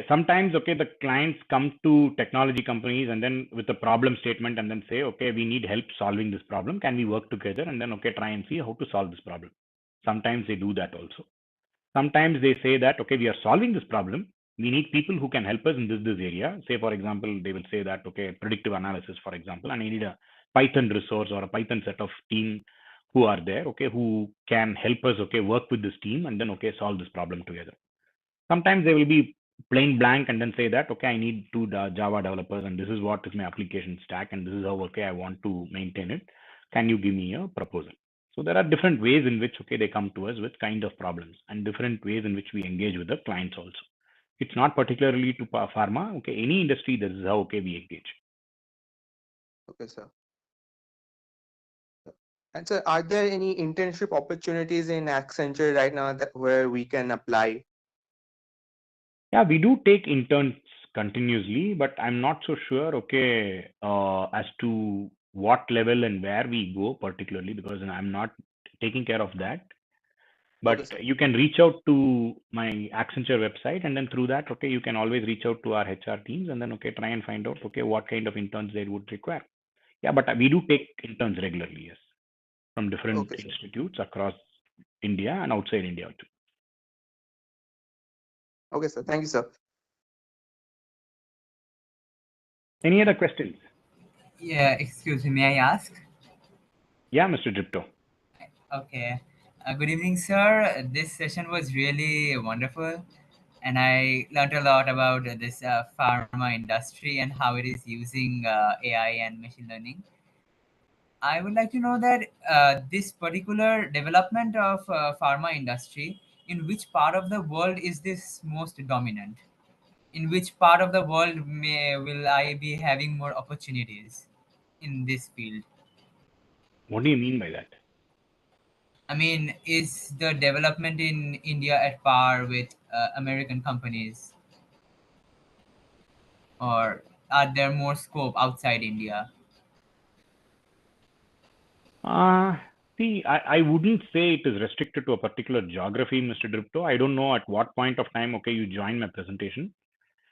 Sometimes, the clients come to technology companies and then with a problem statement and then say, we need help solving this problem. Can we work together? And then, try and see how to solve this problem. Sometimes they do that also. Sometimes they say that, we are solving this problem. We need people who can help us in this area. Say, for example, they will say that, predictive analysis, for example, and I need a Python resource or a Python set of team who are there, okay, who can help us, okay, work with this team and then, okay, solve this problem together. Sometimes they will be plain blank and then say that, okay, I need two Java developers and this is what is my application stack and this is how, okay, I want to maintain it. Can you give me a proposal? So there are different ways in which, okay, they come to us with kind of problems and different ways in which we engage with the clients also. It's not particularly to pharma, okay, any industry, this is how, okay, we engage. Okay, sir. And sir, are there any internship opportunities in Accenture right now that where we can apply? Yeah, we do take interns continuously, but I'm not so sure, okay, as to what level and where we go particularly because I'm not taking care of that. Okay, But sir. you can reach out to my Accenture website, and then through that, okay, you can always reach out to our HR teams, and then okay, try and find out, okay, what kind of interns they would require. Yeah, but we do take interns regularly, yes, from different Okay, sir. institutes across India and outside India too. Okay, sir. Thank you, sir. Any other questions? Yeah, excuse me, may I ask? Yeah, Mr. Dripto. Okay. Good evening, sir. This session was really wonderful, and I learned a lot about this pharma industry and how it is using AI and machine learning. I would like to know that this particular development of pharma industry, in which part of the world is this most dominant? In which part of the world will I be having more opportunities in this field? What do you mean by that? I mean, is the development in India at par with American companies, or are there more scope outside India? Uh, See, I wouldn't say it is restricted to a particular geography, Mr. Dripto. I don't know at what point of time, okay, you joined my presentation.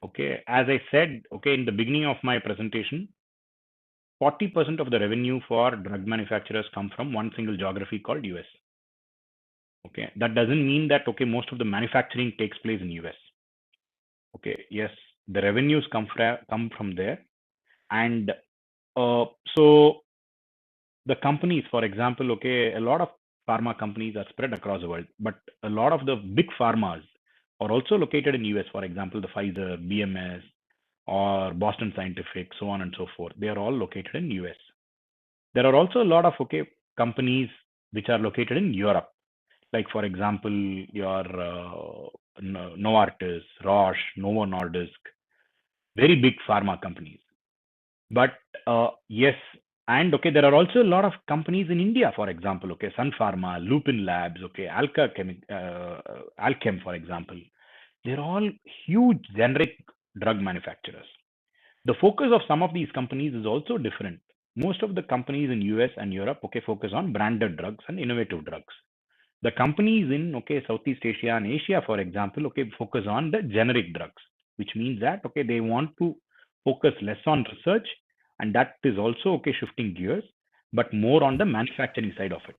Okay, as I said, okay, in the beginning of my presentation, 40% of the revenue for drug manufacturers come from one single geography called US. Okay, that doesn't mean that, okay, most of the manufacturing takes place in US. Okay, yes, the revenues come from there. And so the companies, for example, okay, a lot of pharma companies are spread across the world, but a lot of the big pharmas are also located in US. For example, the Pfizer, BMS, or Boston Scientific, so on and so forth. They are all located in US. There are also a lot of companies which are located in Europe, like for example, your Novartis, Roche, Novo Nordisk, very big pharma companies. But yes, and okay, there are also a lot of companies in India, for example, okay, Sun Pharma, Lupin Labs, okay, Alchem, for example. They're all huge generic drug manufacturers. The focus of some of these companies is also different. Most of the companies in US and Europe, okay, focus on branded drugs and innovative drugs. The companies in, okay, Southeast Asia and Asia, for example, okay, focus on the generic drugs, which means that, okay, they want to focus less on research, and that is also, okay, shifting gears, but more on the manufacturing side of it.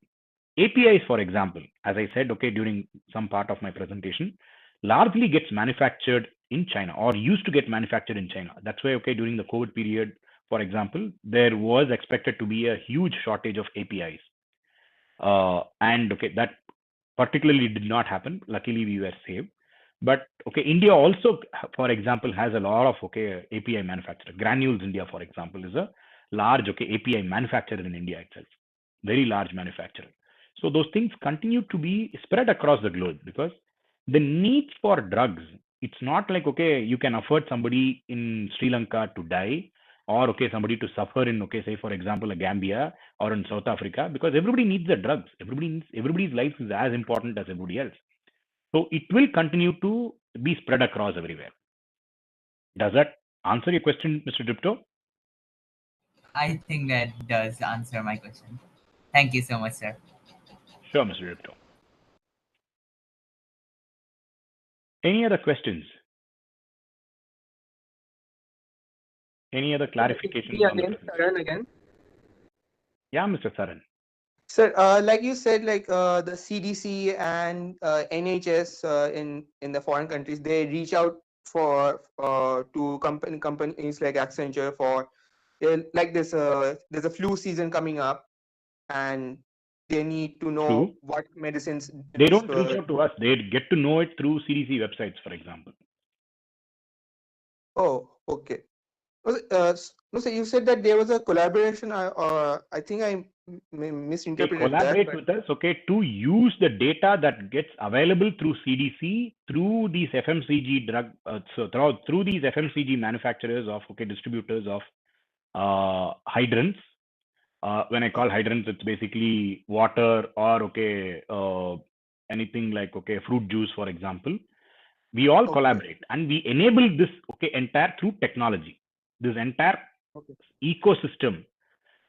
APIs, for example, as I said, okay, during some part of my presentation, largely gets manufactured in China or used to get manufactured in China. That's why, okay, during the COVID period, for example, there was expected to be a huge shortage of APIs. And okay, that particularly did not happen. Luckily, we were saved. But okay, India also, for example, has a lot of okay API manufacturer. Granules India, for example, is a large okay API manufacturer in India itself, very large manufacturer. So those things continue to be spread across the globe because the need for drugs. It's not like okay, you can afford somebody in Sri Lanka to die, or okay, somebody to suffer in okay, say for example, a Gambia or in South Africa, because everybody needs the drugs. Everybody's life is as important as everybody else. So it will continue to be spread across everywhere. Does that answer your question, Mr. Dripto? I think that does answer my question. Thank you so much, sir. Sure, Mr. Dripto. Any other questions? Any other clarifications on the Again, presentation? Karan again. Yeah, Mr. Saran. Sir, like you said, like the CDC and NHS in the foreign countries, they reach out for to companies like Accenture for like this. There's a flu season coming up, and they need to know True. what medicines. They don't reach out to us. They get to know it through CDC websites, for example. Oh, okay. No, so you said that there was a collaboration. I think I They misinterpreted that. collaborate But with us, okay, to use the data that gets available through CDC, through these FMCG through these FMCG manufacturers of, okay, distributors of hydrants. When I call hydrants, it's basically water or, okay, anything like, okay, fruit juice, for example. We all Okay. collaborate and we enable this, okay, entire through technology. This entire Okay. ecosystem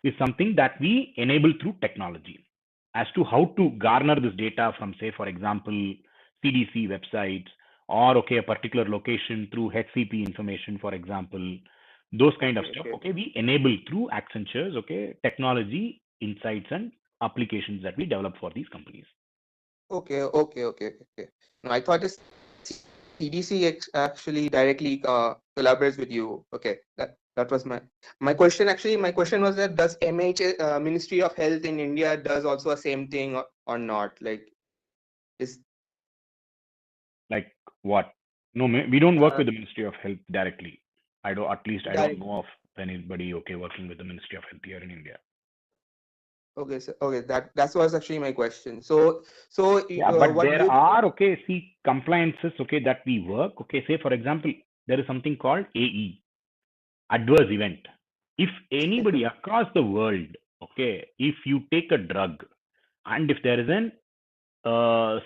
is something that we enable through technology. As to how to garner this data from, say, for example, CDC websites, or, okay, a particular location through HCP information, for example, those kind of stuff, okay, we enable through Accenture's, okay, technology insights and applications that we develop for these companies. Okay. No, I thought the CDC actually directly collaborates with you. Okay, that was my question. Actually, my question was that does Ministry of Health in India does also the same thing or not? Like, is Like what? No, we don't work with the Ministry of Health directly. I don't know of anybody, okay, working with the Ministry of Health here in India. Okay, so that was actually my question. So Yeah, but there are, okay, see, compliances, okay, that we work. Okay, say for example, there is something called AE, adverse event. If anybody across the world, okay, if you take a drug and if there is an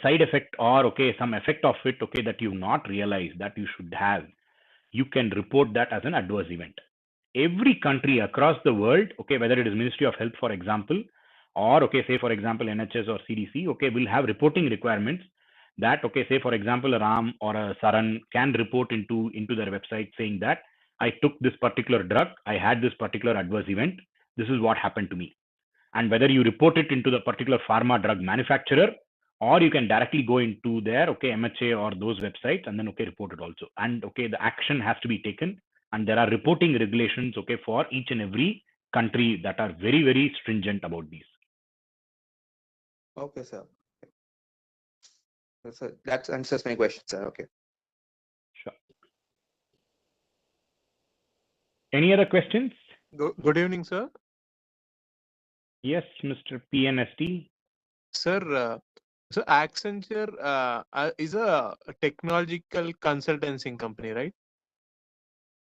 side effect or, okay, some effect of it, okay, that you not realize that you should have, you can report that as an adverse event. Every country across the world, okay, whether it is Ministry of Health, for example, or, okay, say for example NHS or CDC, okay, will have reporting requirements that, okay, say for example a Ram or a Saran can report into their website saying that I took this particular drug, I had this particular adverse event, this is what happened to me. And whether you report it into the particular pharma drug manufacturer, or you can directly go into their, okay, MHA or those websites and then, okay, report it also. And, okay, the action has to be taken, and there are reporting regulations, okay, for each and every country that are very, very stringent about these. Okay, sir. So that answers my question, sir. Okay. Sure. Any other questions? Good evening, sir. Yes, Mr. PNST. Sir, so Accenture is a technological consultancy company, right?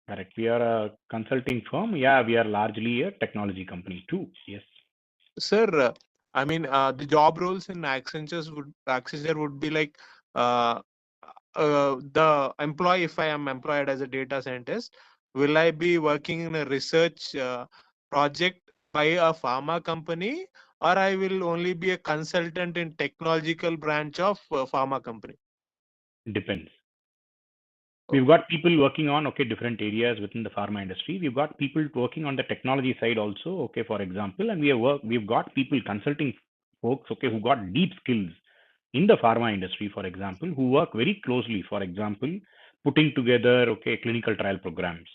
Correct. We are a consulting firm. Yeah, we are largely a technology company too. Yes. Sir, I mean, the job roles in Accenture would be like the employee. If I am employed as a data scientist, will I be working in a research project by a pharma company, or I will only be a consultant in technological branch of pharma company? Depends. We've got people working on, okay, different areas within the pharma industry. We've got people working on the technology side also, okay, for example, and we've got people consulting folks, okay, who got deep skills in the pharma industry, for example, who work very closely, for example, putting together, okay, clinical trial programs,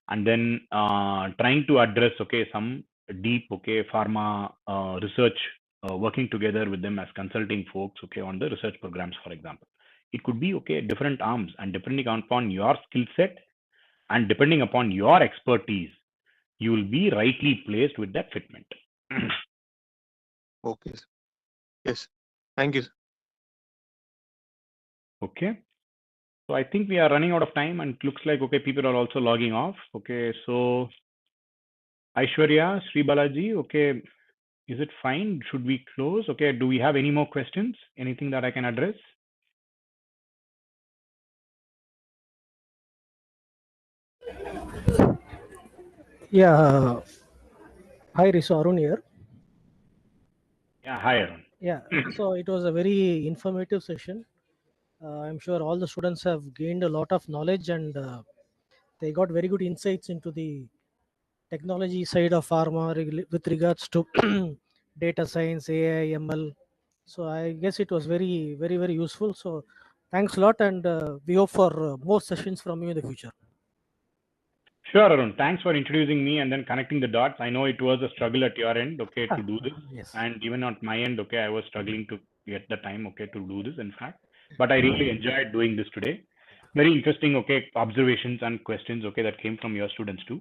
and then trying to address, okay, some deep, okay, pharma research, working together with them as consulting folks, okay, on the research programs, for example. It could be, okay, different arms, and depending upon your skill set and depending upon your expertise, you will be rightly placed with that fitment. Okay. Yes. Thank you. Okay. So I think we are running out of time, and it looks like, okay, people are also logging off. Okay. So Aishwarya, Sri Balaji, okay, is it fine? Should we close? Okay. Do we have any more questions? Anything that I can address? Yeah, hi Riso, Arun here. Yeah, hi Arun. Yeah, so it was a very informative session. I'm sure all the students have gained a lot of knowledge and they got very good insights into the technology side of pharma with regards to data science, AI, ML. So I guess it was very, very, very useful. So thanks a lot, and we hope for more sessions from you in the future. Sure, Arun. Thanks for introducing me and then connecting the dots. I know it was a struggle at your end, okay, to do this. Yes. And even on my end, okay, I was struggling to get the time, okay, to do this, in fact. But I really enjoyed doing this today. Very interesting, okay, observations and questions, okay, that came from your students too.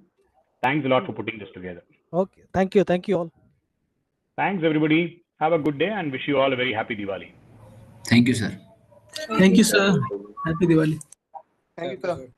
Thanks a lot for putting this together. Okay. Thank you. Thank you all. Thanks, everybody. Have a good day and wish you all a very happy Diwali. Thank you, sir. Thank you, sir. Happy Diwali. Thank you, sir.